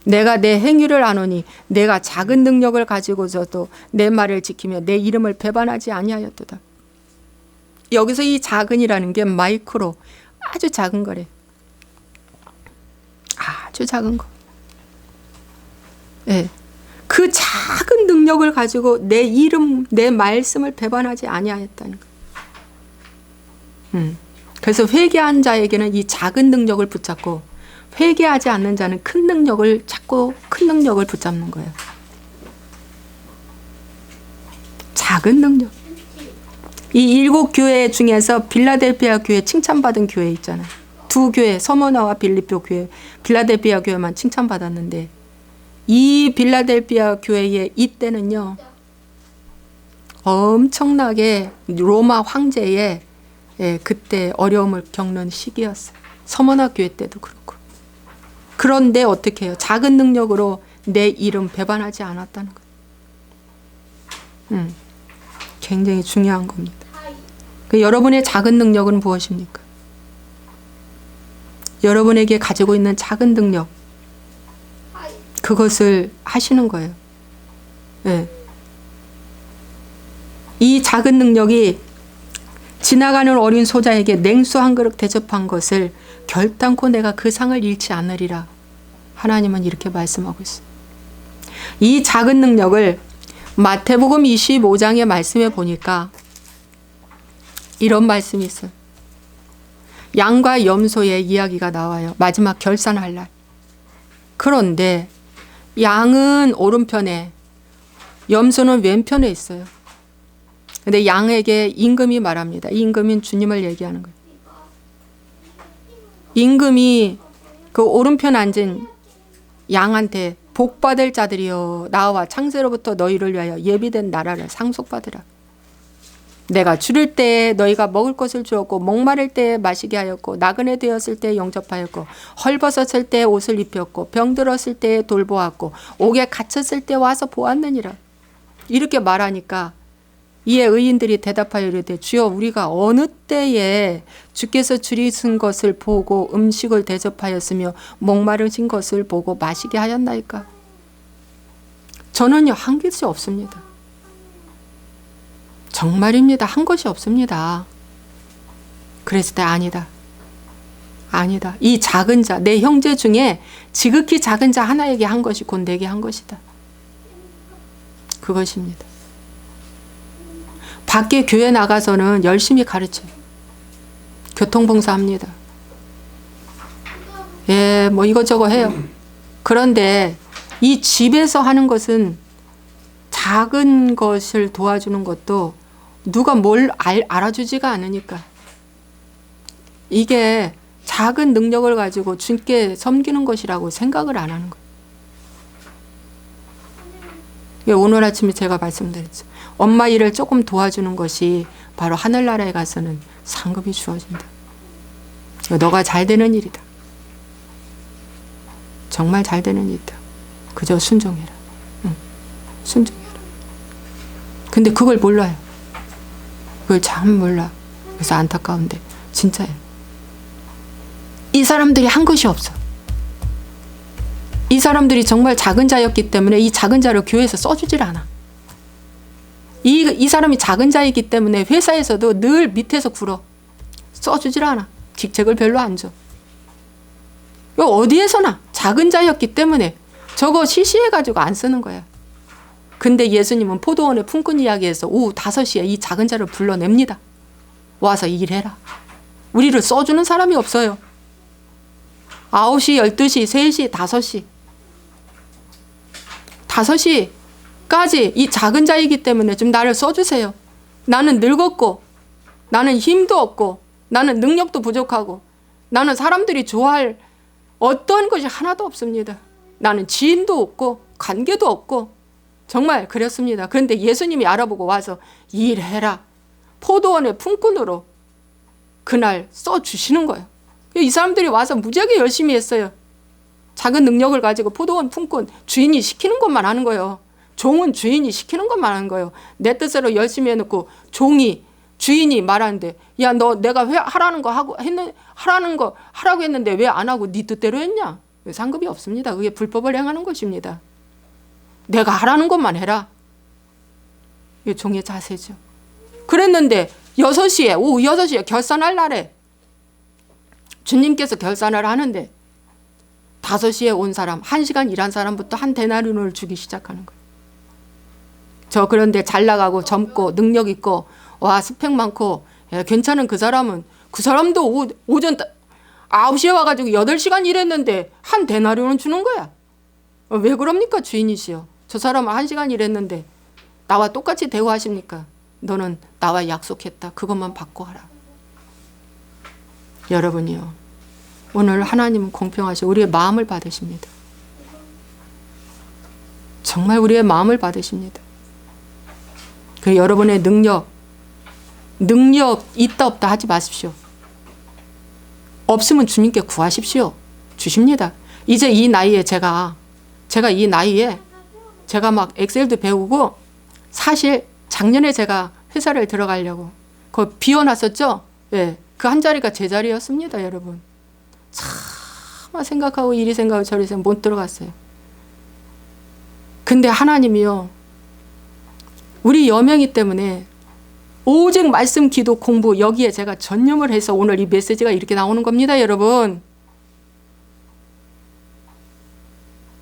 내가 내 행위를 아노니 내가 작은 능력을 가지고서도 내 말을 지키며 내 이름을 배반하지 아니하였도다. 여기서 이 작은이라는 게 마이크로 아주 작은 거래. 아주 작은 거. 예. 그 작은 능력을 가지고 내 이름, 내 말씀을 배반하지 아니하였다는 거. 그래서 회개한 자에게는 이 작은 능력을 붙잡고 회개하지 않는 자는 큰 능력을 찾고 큰 능력을 붙잡는 거예요. 작은 능력. 이 7교회 중에서 빌라델피아 교회 칭찬받은 교회 있잖아요. 두 교회, 서머나와 빌립보 교회, 빌라델피아 교회만 칭찬받았는데 이 빌라델피아 교회의 이때는요, 엄청나게 로마 황제의 그때 어려움을 겪는 시기였어요. 서머나 교회 때도 그렇고. 그런데 어떻게 해요? 작은 능력으로 내 이름 배반하지 않았다는 거예요. 굉장히 중요한 겁니다. 여러분의 작은 능력은 무엇입니까? 여러분에게 가지고 있는 작은 능력, 그것을 하시는 거예요. 네. 이 작은 능력이 지나가는 어린 소자에게 냉수 한 그릇 대접한 것을 결단코 내가 그 상을 잃지 않으리라. 하나님은 이렇게 말씀하고 있어요. 이 작은 능력을 마태복음 25장의 말씀에 보니까 이런 말씀이 있어요. 양과 염소의 이야기가 나와요. 마지막 결산할 날. 그런데 양은 오른편에, 염소는 왼편에 있어요. 근데 양에게 임금이 말합니다. 임금인 주님을 얘기하는 거예요. 임금이 그 오른편 앉은 양한테 복받을 자들이여 나와 창세로부터 너희를 위하여 예비된 나라를 상속받으라. 내가 줄일 때에 너희가 먹을 것을 주었고 목마를 때에 마시게 하였고 나그네 되었을 때에 영접하였고 헐벗었을 때에 옷을 입혔고 병들었을 때에 돌보았고 옥에 갇혔을 때 와서 보았느니라. 이렇게 말하니까 이에 의인들이 대답하여 이르되 주여 우리가 어느 때에 주께서 줄이신 것을 보고 음식을 대접하였으며 목마르신 것을 보고 마시게 하였나이까? 저는요 한 것이 없습니다. 정말입니다. 한 것이 없습니다. 그랬을 때 아니다. 아니다. 이 작은 자, 내 형제 중에 지극히 작은 자 하나에게 한 것이 곧 내게 한 것이다. 그것입니다. 밖에 교회 나가서는 열심히 가르쳐요. 교통봉사합니다. 예, 뭐 이것저것 해요. 그런데 이 집에서 하는 것은 작은 것을 도와주는 것도 누가 뭘 알아주지가 않으니까 이게 작은 능력을 가지고 주께 섬기는 것이라고 생각을 안 하는 거예요. 오늘 아침에 제가 말씀드렸죠. 엄마 일을 조금 도와주는 것이 바로 하늘나라에 가서는 상급이 주어진다. 너가 잘 되는 일이다. 정말 잘 되는 일이다. 그저 순종해라. 응. 순종해라. 근데 그걸 몰라요. 그걸 참 몰라. 그래서 안타까운데 진짜예요. 이 사람들이 한 것이 없어. 이 사람들이 정말 작은 자였기 때문에 이 작은 자를 교회에서 써주질 않아. 이 사람이 작은 자이기 때문에 회사에서도 늘 밑에서 굴어. 써주질 않아. 직책을 별로 안 줘. 어디에서나 작은 자였기 때문에 저거 시시해가지고 안 쓰는 거야. 근데 예수님은 포도원의 품꾼 이야기에서 오후 5시에 이 작은 자를 불러냅니다. 와서 일해라. 우리를 써주는 사람이 없어요. 9시, 12시, 3시, 5시. 5시까지 이 작은 자이기 때문에 좀 나를 써주세요. 나는 늙었고, 나는 힘도 없고, 나는 능력도 부족하고, 나는 사람들이 좋아할 어떤 것이 하나도 없습니다. 나는 지인도 없고, 관계도 없고, 정말 그렇습니다. 그런데 예수님이 알아보고 와서 일해라. 포도원의 품꾼으로 그날 써주시는 거예요. 이 사람들이 와서 무지하게 열심히 했어요. 작은 능력을 가지고 포도원 품꾼, 주인이 시키는 것만 하는 거예요. 종은 주인이 시키는 것만 하는 거예요. 내 뜻대로 열심히 해놓고 종이, 주인이 말하는데 야, 너 내가 왜 하라는 거 하라고 했는데 왜 안 하고 네 뜻대로 했냐? 상급이 없습니다. 그게 불법을 행하는 것입니다. 내가 하라는 것만 해라. 이게 종의 자세죠. 그랬는데 6시에, 오후 6시에 결산할 날에 주님께서 결산을 하는데 5시에 온 사람, 1시간 일한 사람부터 한 데나리온을 주기 시작하는 거예요. 그런데 잘 나가고 젊고 능력 있고 와 스펙 많고 괜찮은 그 사람도 오전 9시에 와가지고 8시간 일했는데 한 데나리온을 주는 거야. 왜 그럽니까 주인이시여. 저 사람은 1시간 일했는데 나와 똑같이 대우하십니까? 너는 나와 약속했다. 그것만 받고 하라. 여러분이요. 오늘 하나님은 공평하시고 우리의 마음을 받으십니다. 정말 우리의 마음을 받으십니다. 그 여러분의 능력 있다 없다 하지 마십시오. 없으면 주님께 구하십시오. 주십니다. 이제 이 나이에 제가 이 나이에 제가 막 엑셀도 배우고 사실 작년에 제가 회사를 들어가려고 그거 비워놨었죠? 예. 그 한 자리가 제 자리였습니다, 여러분. 차마 생각하고 이리 생각하고 저리 생각하고 못 들어갔어요. 근데 하나님이요. 우리 여명이 때문에 오직 말씀, 기도, 공부 여기에 제가 전념을 해서 오늘 이 메시지가 이렇게 나오는 겁니다, 여러분.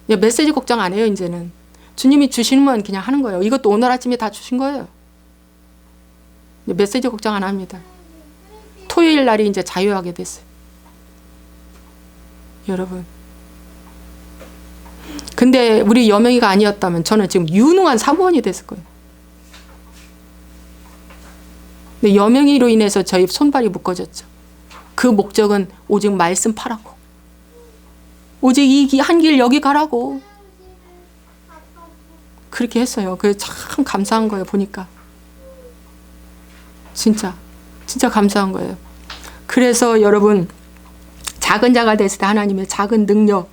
메시지 걱정 안 해요, 이제는. 주님이 주시면 그냥 하는 거예요. 이것도 오늘 아침에 다 주신 거예요. 메시지 걱정 안 합니다. 토요일 날이 이제 자유하게 됐어요. 여러분. 근데 우리 여명이가 아니었다면 저는 지금 유능한 사무원이 됐을 거예요. 근데 여명이로 인해서 저희 손발이 묶어졌죠. 그 목적은 오직 말씀 파라고. 오직 이 한 길 여기 가라고. 그렇게 했어요. 그게 참 감사한 거예요. 보니까. 진짜 감사한 거예요. 그래서 여러분 작은 자가 됐을 때 하나님의 작은 능력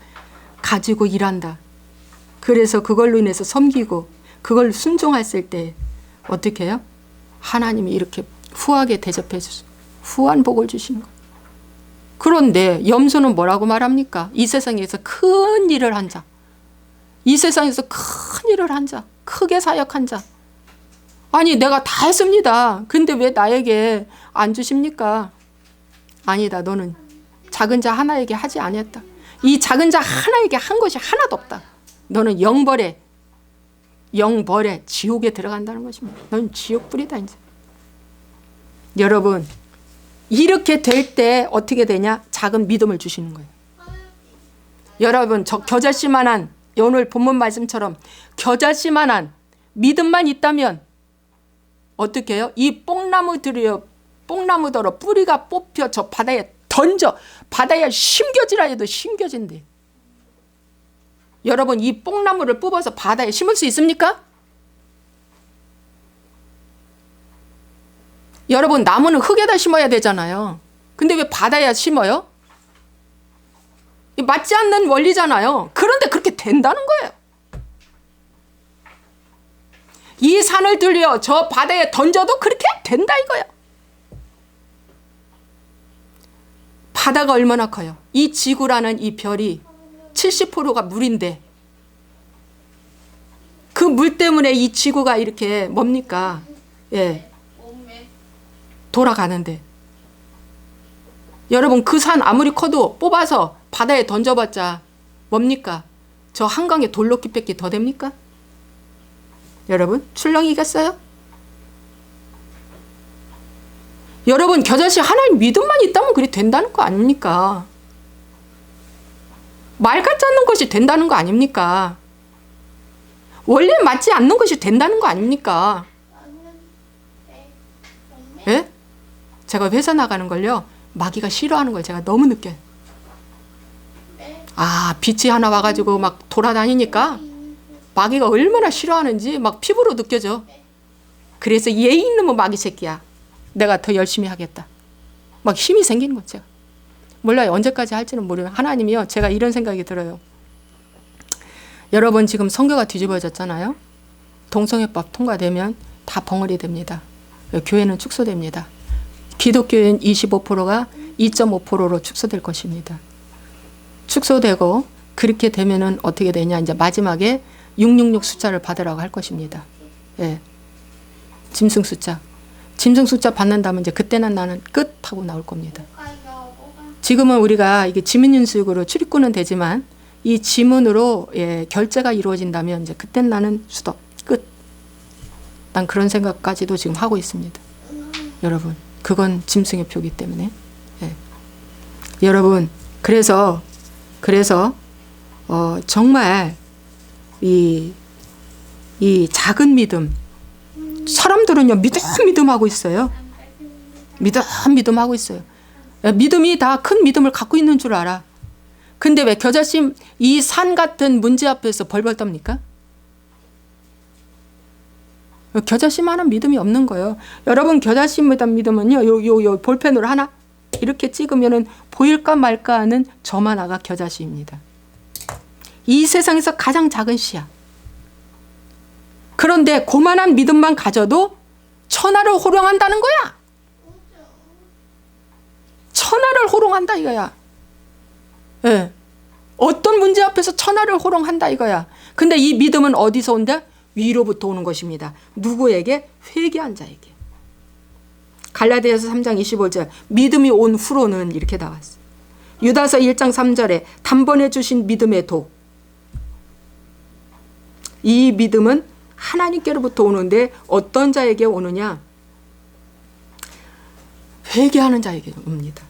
가지고 일한다. 그래서 그걸로 인해서 섬기고 그걸 순종했을 때 어떻게 해요? 하나님이 이렇게 후하게 대접해 주시고 후한 복을 주시는 거예요. 그런데 염소는 뭐라고 말합니까? 이 세상에서 큰 일을 한 자, 이 세상에서 큰 일을 한 자, 크게 사역한 자. 아니 내가 다 했습니다. 근데 왜 나에게 안 주십니까? 아니다. 너는 작은 자 하나에게 하지 아니했다. 이 작은 자 하나에게 한 것이 하나도 없다. 너는 영벌에 지옥에 들어간다는 것입니다. 넌 지옥불이다 이제. 여러분 이렇게 될 때 어떻게 되냐? 작은 믿음을 주시는 거예요. 여러분 저 겨자씨만한 오늘 본문 말씀처럼 겨자씨만한 믿음만 있다면 어떻게 해요? 이 뽕나무더러 뿌리가 뽑혀 저 바다에 던져 바다에 심겨지라 해도 심겨진대. 여러분 이 뽕나무를 뽑아서 바다에 심을 수 있습니까? 여러분 나무는 흙에다 심어야 되잖아요. 근데 왜 바다에 심어요? 맞지 않는 원리잖아요. 그런데 그렇게 된다는 거예요. 이 산을 들려 저 바다에 던져도 그렇게 된다 이거예요. 바다가 얼마나 커요? 이 지구라는 이 별이 70%가 물인데 그 물 때문에 이 지구가 이렇게 뭡니까? 예, 돌아가는데 여러분 그 산 아무리 커도 뽑아서 바다에 던져봤자 뭡니까? 저 한강에 돌놓기밖에 더 됩니까? 여러분 출렁이겠어요? 여러분 겨자씨 하나님 믿음만 있다면 그리 된다는 거 아닙니까? 말 같지 않는 것이 된다는 거 아닙니까? 원래 맞지 않는 것이 된다는 거 아닙니까? 예? 제가 회사 나가는 걸요 마귀가 싫어하는 걸 제가 너무 느껴요. 아 빛이 하나 와가지고 막 돌아다니니까 마귀가 얼마나 싫어하는지 막 피부로 느껴져. 그래서 예의 있는 뭐 마귀 새끼야. 내가 더 열심히 하겠다. 막 힘이 생기는 거죠. 몰라요. 언제까지 할지는 모르요. 하나님이요. 제가 이런 생각이 들어요. 여러분 지금 선교가 뒤집어졌잖아요. 동성애법 통과되면 다 벙어리 됩니다. 교회는 축소됩니다. 기독교인 25%가 2.5%로 축소될 것입니다. 축소되고 그렇게 되면은 어떻게 되냐? 이제 마지막에 666 숫자를 받으라고 할 것입니다. 예. 짐승 숫자. 짐승 숫자 받는다면 이제 그때는 나는 끝 하고 나올 겁니다. 지금은 우리가 이게 지문인수육으로 출입구는 되지만 이 지문으로 예, 결제가 이루어진다면 이제 그땐 나는 수도 끝. 난 그런 생각까지도 지금 하고 있습니다. 여러분 그건 짐승의 표기 때문에 예. 여러분 그래서 정말 이 작은 믿음 사람들은요 믿음 하고 있어요. 믿음 하고 있어요. 믿음이 다 큰 믿음을 갖고 있는 줄 알아. 근데 왜 겨자씨 이 산 같은 문제 앞에서 벌벌 떱니까? 겨자씨만한 믿음이 없는 거예요. 여러분 겨자씨만한 믿음은요 요 볼펜으로 하나 이렇게 찍으면은 보일까 말까 하는 점 하나가 겨자씨입니다. 이 세상에서 가장 작은 씨야. 그런데 고만한 믿음만 가져도 천하를 호령한다는 거야. 천하를 호령한다 이거야. 예. 어떤 문제 앞에서 천하를 호령한다 이거야. 근데 이 믿음은 어디서 온다? 위로부터 오는 것입니다. 누구에게? 회개한 자에게. 갈라디아서 3장 25절 믿음이 온 후로는 이렇게 나왔어. 유다서 1장 3절에 단번에 주신 믿음의 도. 이 믿음은 하나님께로부터 오는데 어떤 자에게 오느냐? 회개하는 자에게 옵니다.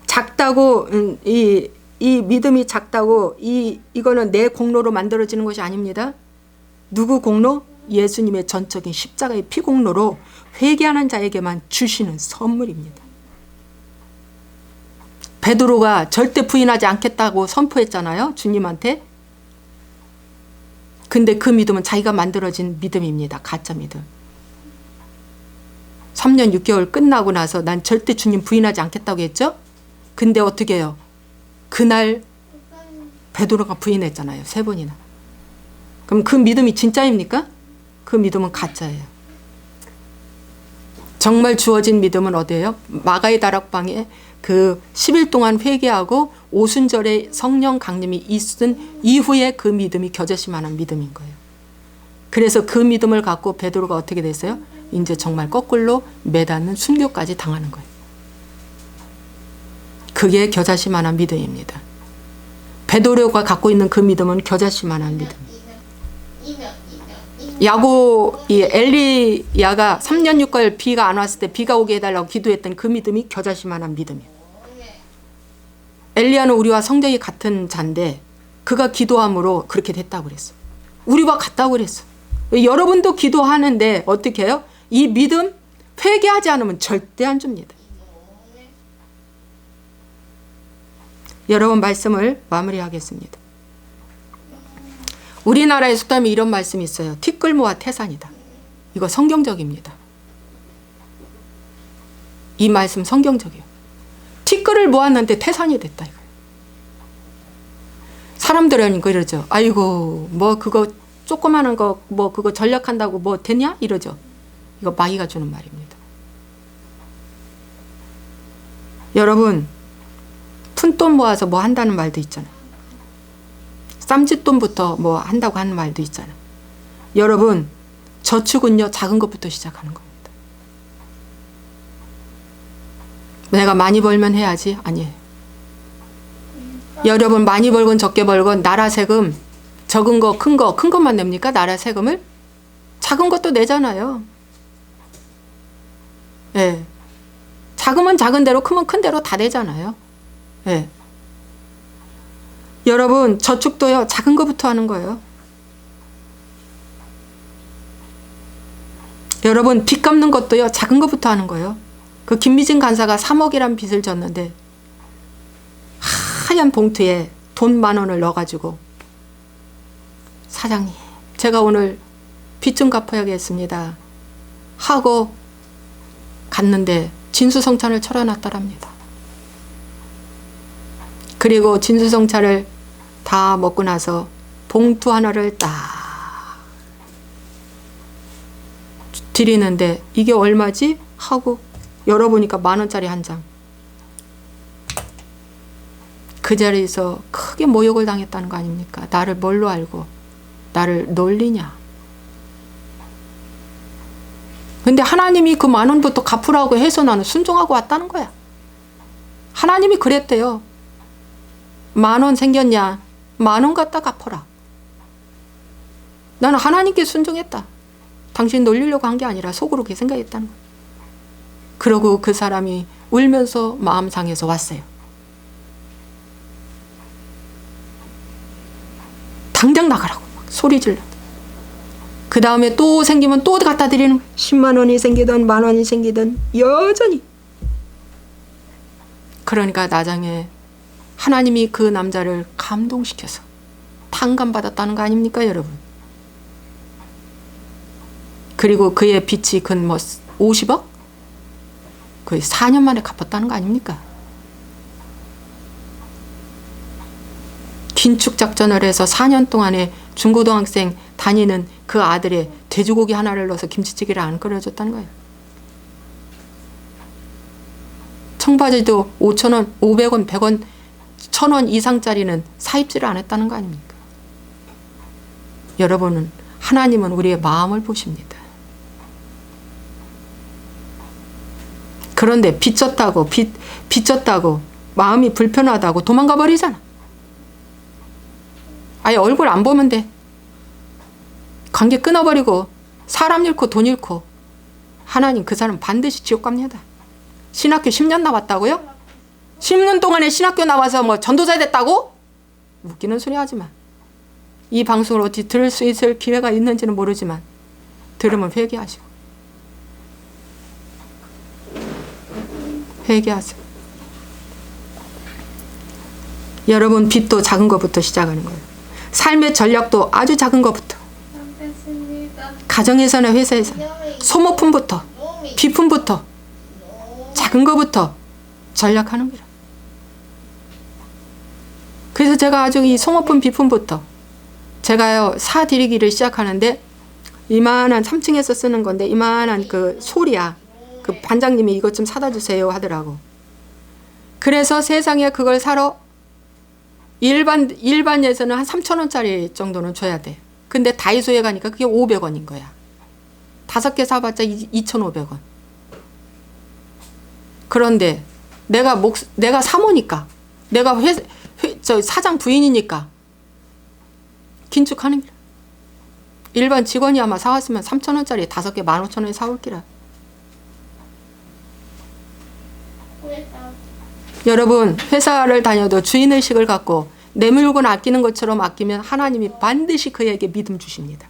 작다고 이 믿음이 작다고 이거는 내 공로로 만들어지는 것이 아닙니다. 누구 공로? 예수님의 전적인 십자가의 피 공로로 회개하는 자에게만 주시는 선물입니다. 베드로가 절대 부인하지 않겠다고 선포했잖아요. 주님한테. 근데 그 믿음은 자기가 만들어진 믿음입니다. 가짜 믿음. 3년 6개월 끝나고 나서 난 절대 주님 부인하지 않겠다고 했죠. 근데 어떻게 해요? 그날 베드로가 부인했잖아요. 3번이나. 그럼 그 믿음이 진짜입니까? 그 믿음은 가짜예요. 정말 주어진 믿음은 어디예요? 마가의 다락방에 그 10일 동안 회개하고 오순절에 성령 강림이 있은 이후에 그 믿음이 겨자씨만한 믿음인 거예요. 그래서 그 믿음을 갖고 베드로가 어떻게 됐어요? 이제 정말 거꾸로 매닫는 순교까지 당하는 거예요. 그게 겨자씨만한 믿음입니다. 베드로가 갖고 있는 그 믿음은 겨자씨만한 믿음. 이 엘리야가 3년 6개월 비가 안 왔을 때 비가 오게 해달라고 기도했던 그 믿음이 겨자씨만한 믿음이에요. 엘리야는 우리와 성격이 같은 자인데 그가 기도함으로 그렇게 됐다고 그랬어. 우리와 같다고 그랬어. 여러분도 기도하는데 어떻게 해요? 이 믿음 회개하지 않으면 절대 안 줍니다. 여러분 말씀을 마무리하겠습니다. 우리나라에 속담에 이런 말씀이 있어요. 티끌모아 태산이다. 이거 성경적입니다. 이 말씀 성경적이에요. 티끌을 모았는데 태산이 됐다 이거예요. 사람들은 그러죠. 아이고 뭐 그거 조그마한 거 뭐 그거 전략한다고 뭐 되냐 이러죠. 이거 마귀가 주는 말입니다. 여러분 푼돈 모아서 뭐 한다는 말도 있잖아요. 쌈짓돈부터 뭐 한다고 하는 말도 있잖아요. 여러분 저축은요 작은 것부터 시작하는 겁니다. 내가 많이 벌면 해야지 아니에요. 여러분 많이 벌건 적게 벌건 나라 세금 적은 거 큰 것만 냅니까? 나라 세금을? 작은 것도 내잖아요. 예. 작으면 작은 대로 크면 큰 대로 다 내잖아요. 예. 여러분 저축도요 작은 것부터 하는 거예요. 여러분 빚 갚는 것도요 작은 것부터 하는 거예요. 그 김미진 간사가 3억이란 빚을 졌는데 하얀 봉투에 돈 10,000원을 넣어가지고 사장님 제가 오늘 빚 좀 갚아야겠습니다 하고 갔는데 진수성찬을 차려놨더랍니다. 그리고 진수성찬을 다 먹고 나서 봉투 하나를 딱 드리는데 이게 얼마지? 하고 열어보니까 10,000원짜리 한 장. 그 자리에서 크게 모욕을 당했다는 거 아닙니까? 나를 뭘로 알고 나를 놀리냐. 근데 하나님이 그 10,000원부터 갚으라고 해서 나는 순종하고 왔다는 거야. 하나님이 그랬대요. 10,000원 생겼냐? 10,000원 갖다 갚아라. 나는 하나님께 순종했다. 당신 놀리려고 한 게 아니라 속으로 그렇게 생각했다는 거야. 그러고 그 사람이 울면서 마음 상해서 왔어요. 당장 나가라고 막 소리 질러. 그 다음에 또 생기면 또 갖다 드리는 10만 원이 생기든 10,000원이 생기든 여전히. 그러니까 나중에 하나님이 그 남자를 감동시켜서 탕감받았다는 거 아닙니까 여러분? 그리고 그의 빚이 근 뭐 50억? 거의 4년 만에 갚았다는 거 아닙니까? 긴축 작전을 해서 4년 동안에 중고등학생 다니는 그 아들의 돼지고기 하나를 넣어서 김치찌개를 안 끓여줬다는 거예요. 청바지도 5,000원, 500원, 100원, 1,000원 이상짜리는 사입지를 안 했다는 거 아닙니까? 여러분은 하나님은 우리의 마음을 보십니다. 그런데 빚졌다고 마음이 불편하다고 도망가 버리잖아. 아예 얼굴 안 보면 돼. 관계 끊어버리고 사람 잃고 돈 잃고 하나님 그 사람 반드시 지옥 갑니다. 신학교 10년 나왔다고요? 10년 동안에 신학교 나와서 뭐 전도사 됐다고? 웃기는 소리 하지 마. 이 방송을 어찌 들을 수 있을 기회가 있는지는 모르지만 들으면 회개하시고 회개하세요. 여러분 빚도 작은 것부터 시작하는 거예요. 삶의 전략도 아주 작은 것부터. 가정에서나 회사에서나 소모품부터 비품부터 작은 것부터 전략하는 거예요. 그래서 제가 아주 이 소모품 비품부터 제가요 사드리기를 시작하는데 이만한 3층에서 쓰는 건데 이만한 그 솔이야. 그 반장님이 이것 좀 사다 주세요 하더라고. 그래서 세상에 그걸 사러 일반에서는 한 3,000원짜리 정도는 줘야 돼. 근데 다이소에 가니까 그게 500원인 거야. 5개 사봤자 2,500원. 그런데 내가 사모니까, 내가 저 사장 부인이니까 긴축하는 기라. 일반 직원이 아마 사왔으면 3,000원짜리 5개 15,000원에 사올 기라. 여러분, 회사를 다녀도 주인의식을 갖고 내 물건 아끼는 것처럼 아끼면 하나님이 반드시 그에게 믿음 주십니다.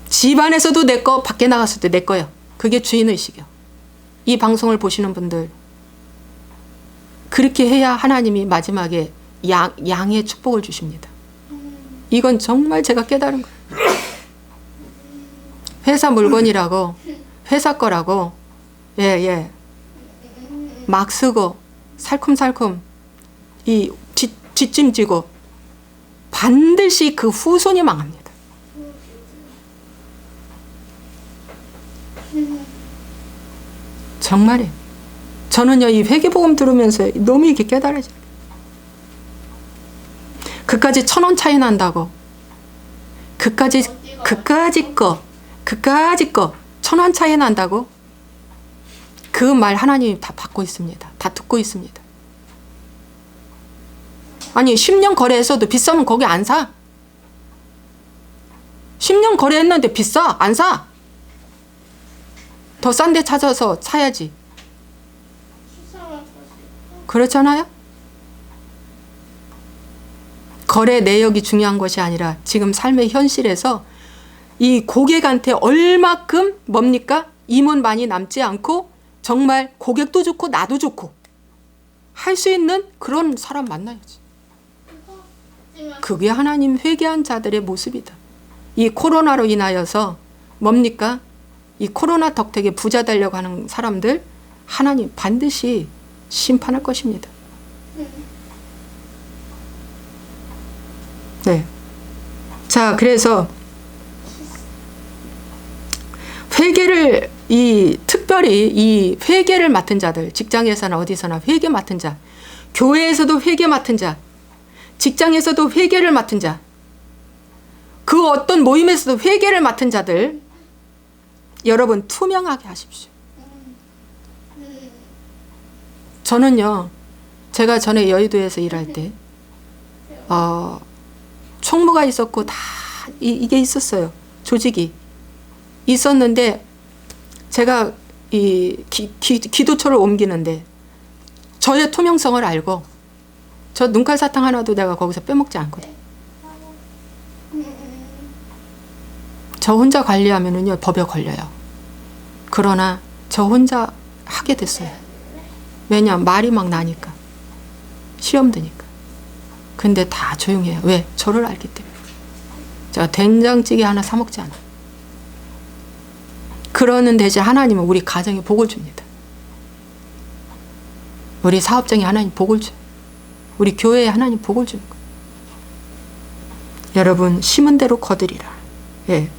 집안에서도 내 거, 밖에 나갔을 때 내 거요. 그게 주인의식이요. 이 방송을 보시는 분들, 그렇게 해야 하나님이 마지막에 양의 축복을 주십니다. 이건 정말 제가 깨달은 거예요. 회사 물건이라고, 회사 거라고, 막 쓰고 살쿰살쿰 이 뒷짐지고 반드시 그 후손이 망합니다. 정말이에요. 저는요, 이 회개복음 들으면서 너무 이렇게 깨달아져요. 그까지 1,000원 차이 난다고. 그까지 거 1,000원 차이 난다고. 그 말 하나님이 다 받고 있습니다. 다 듣고 있습니다. 아니 10년 거래했어도 비싸면 거기 안 사. 10년 거래했는데 비싸? 안 사. 더 싼 데 찾아서 사야지. 그렇잖아요? 거래 내역이 중요한 것이 아니라 지금 삶의 현실에서 이 고객한테 얼마큼 뭡니까? 임원 많이 남지 않고 정말 고객도 좋고 나도 좋고 할 수 있는 그런 사람 만나야지. 그게 하나님 회개한 자들의 모습이다. 이 코로나로 인하여서 뭡니까? 이 코로나 덕택에 부자 되려고 하는 사람들 하나님 반드시 심판할 것입니다. 네. 자, 그래서 회개를 특별히 이 회개를 맡은 자들, 직장에서나 어디서나 회개 맡은 자, 교회에서도 회개 맡은 자, 직장에서도 회개를 맡은 자, 그 어떤 모임에서도 회개를 맡은 자들, 여러분 투명하게 하십시오. 저는요, 제가 전에 여의도에서 일할 때 총무가 있었고 다 이게 있었어요. 조직이 있었는데 제가 이 기도처를 옮기는데 저의 투명성을 알고 저 눈깔 사탕 하나도 내가 거기서 빼먹지 않거든. 저 혼자 관리하면은요 법에 걸려요. 그러나 저 혼자 하게 됐어요. 왜냐, 말이 막 나니까, 시험 드니까. 근데 다 조용해요. 왜? 저를 알기 때문에. 제가 된장찌개 하나 사 먹지 않아요. 그러는 대신 하나님은 우리 가정에 복을 줍니다. 우리 사업장에 하나님 복을 줘요. 우리 교회에 하나님 복을 주는 거예요. 여러분, 심은 대로 거두리라. 예,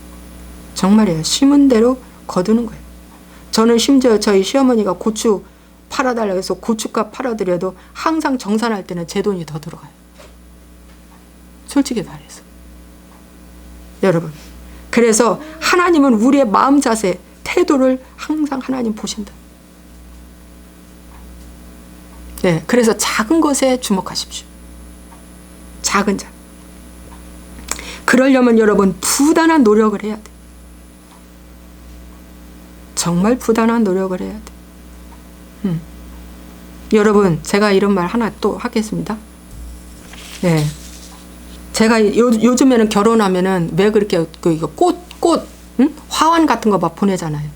정말이에요. 심은 대로 거두는 거예요. 저는 심지어 저희 시어머니가 고추 팔아달라고 해서 고춧값 팔아드려도 항상 정산할 때는 제 돈이 더 들어가요. 솔직히 말해서. 여러분, 그래서 하나님은 우리의 마음 자세, 태도를 항상 하나님 보신다. 네, 그래서 작은 것에 주목하십시오. 작은 자. 그러려면 여러분 부단한 노력을 해야 돼. 정말 부단한 노력을 해야 돼. 여러분, 제가 이런 말 하나 또 하겠습니다. 네, 제가 요즘에는 결혼하면은 왜 그렇게 꽃 화환 같은 거 막 보내잖아요.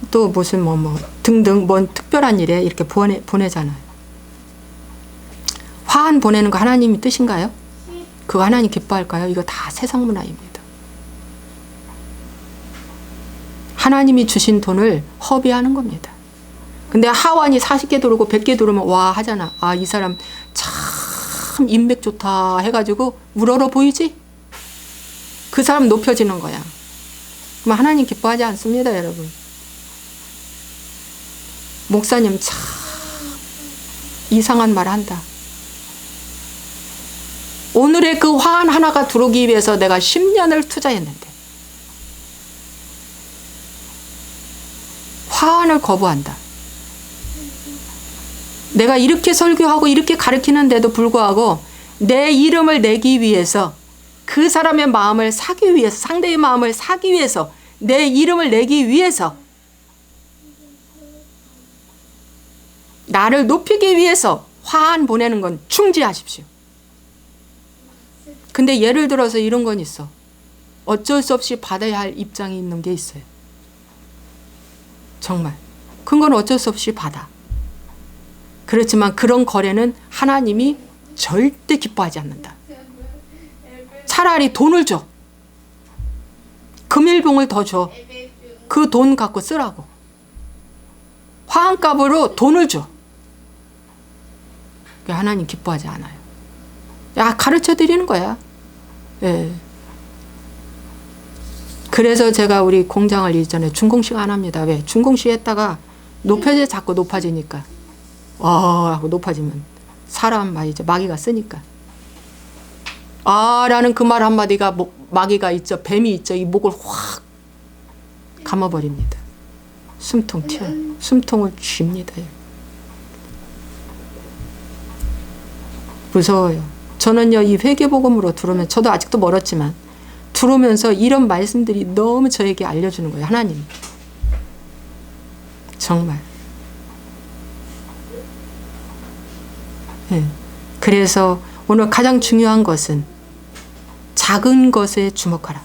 또 무슨 뭐 등등 뭔 특별한 일에 이렇게 보내잖아요. 화환 보내는 거 하나님이 뜻인가요? 그거 하나님 기뻐할까요? 이거 다 세상 문화입니다. 하나님이 주신 돈을 허비하는 겁니다. 근데 하완이 40개 들어오고 100개 들어오면 와 하잖아. 아, 이 사람 참 인맥 좋다 해가지고 우러러 보이지? 그 사람 높여지는 거야. 그럼 하나님 기뻐하지 않습니다, 여러분. 목사님 참 이상한 말 한다. 오늘의 그 화환 하나가 들어오기 위해서 내가 10년을 투자했는데 화환을 거부한다. 내가 이렇게 설교하고 이렇게 가르치는데도 불구하고 내 이름을 내기 위해서, 그 사람의 마음을 사기 위해서, 상대의 마음을 사기 위해서, 내 이름을 내기 위해서, 나를 높이기 위해서 화환 보내는 건 중지하십시오. 근데 예를 들어서 이런 건 있어. 어쩔 수 없이 받아야 할 입장이 있는 게 있어요. 정말. 그건 어쩔 수 없이 받아. 그렇지만 그런 거래는 하나님이 절대 기뻐하지 않는다. 차라리 돈을 줘. 금일봉을 더 줘. 그 돈 갖고 쓰라고. 화환값으로 돈을 줘. 하나님 기뻐하지 않아요. 야, 가르쳐 드리는 거야. 예. 그래서 제가 우리 공장을 이전에 준공식 안 합니다. 왜? 준공식 했다가 높여져, 자꾸 높아지니까. 하고 높아지면 사람 이제 마귀가 쓰니까. 라는 그 말 한마디가 마귀가 있죠. 뱀이 있죠. 이 목을 확 감아버립니다. 숨통 튀어요. 숨통을 쥡니다. 무서워요. 저는요, 이 회개복음으로 들어오면, 저도 아직도 멀었지만 들어오면서 이런 말씀들이 너무 저에게 알려주는 거예요. 하나님. 정말. 네. 그래서 오늘 가장 중요한 것은 작은 것에 주목하라.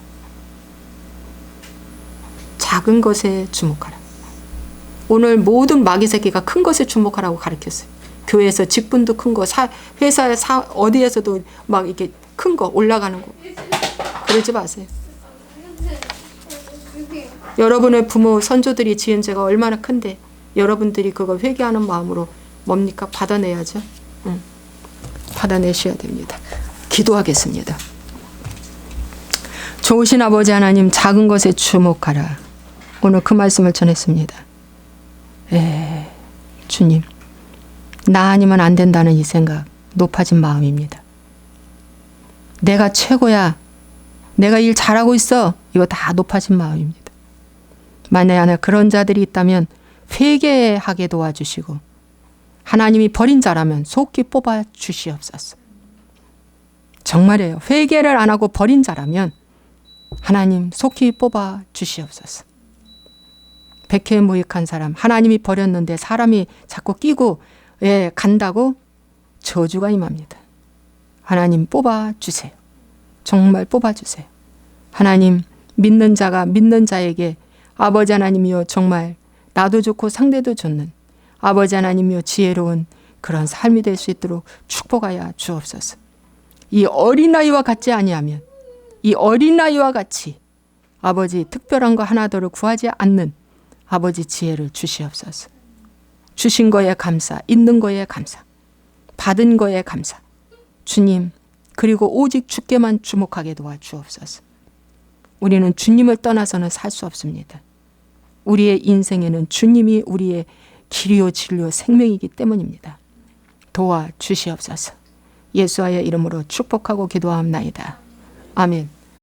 작은 것에 주목하라. 오늘 모든 마귀 새끼가 큰 것에 주목하라고 가르쳤어요. 교회에서 직분도 큰 거, 회사에 어디에서도 막 이렇게 큰 거, 올라가는 거. 그러지 마세요. 여러분의 부모, 선조들이 지은 죄가 얼마나 큰데 여러분들이 그거 회개하는 마음으로 뭡니까? 받아내야죠. 받아내셔야 됩니다. 기도하겠습니다. 좋으신 아버지 하나님, 작은 것에 주목하라. 오늘 그 말씀을 전했습니다. 주님, 나 아니면 안 된다는 이 생각, 높아진 마음입니다. 내가 최고야. 내가 일 잘하고 있어. 이거 다 높아진 마음입니다. 만약에 그런 자들이 있다면 회개하게 도와주시고, 하나님이 버린 자라면 속히 뽑아 주시옵소서. 정말이에요. 회개를 안 하고 버린 자라면 하나님 속히 뽑아 주시옵소서. 백해무익한 사람, 하나님이 버렸는데 사람이 자꾸 끼고 간다고 저주가 임합니다. 하나님 뽑아주세요. 정말 뽑아주세요. 하나님, 믿는 자가 믿는 자에게 아버지 하나님이여, 정말 나도 좋고 상대도 좋는 아버지 하나님이여, 지혜로운 그런 삶이 될 수 있도록 축복하여 주옵소서. 이 어린아이와 같지 아니하면, 이 어린아이와 같이 아버지 특별한 거 하나더러 구하지 않는 아버지 지혜를 주시옵소서. 주신 거에 감사, 있는 거에 감사, 받은 거에 감사. 주님, 그리고 오직 주께만 주목하게 도와주옵소서. 우리는 주님을 떠나서는 살 수 없습니다. 우리의 인생에는 주님이 우리의 길이요 진리요 생명이기 때문입니다. 도와주시옵소서. 예수와의 이름으로 축복하고 기도하옵나이다. 아멘.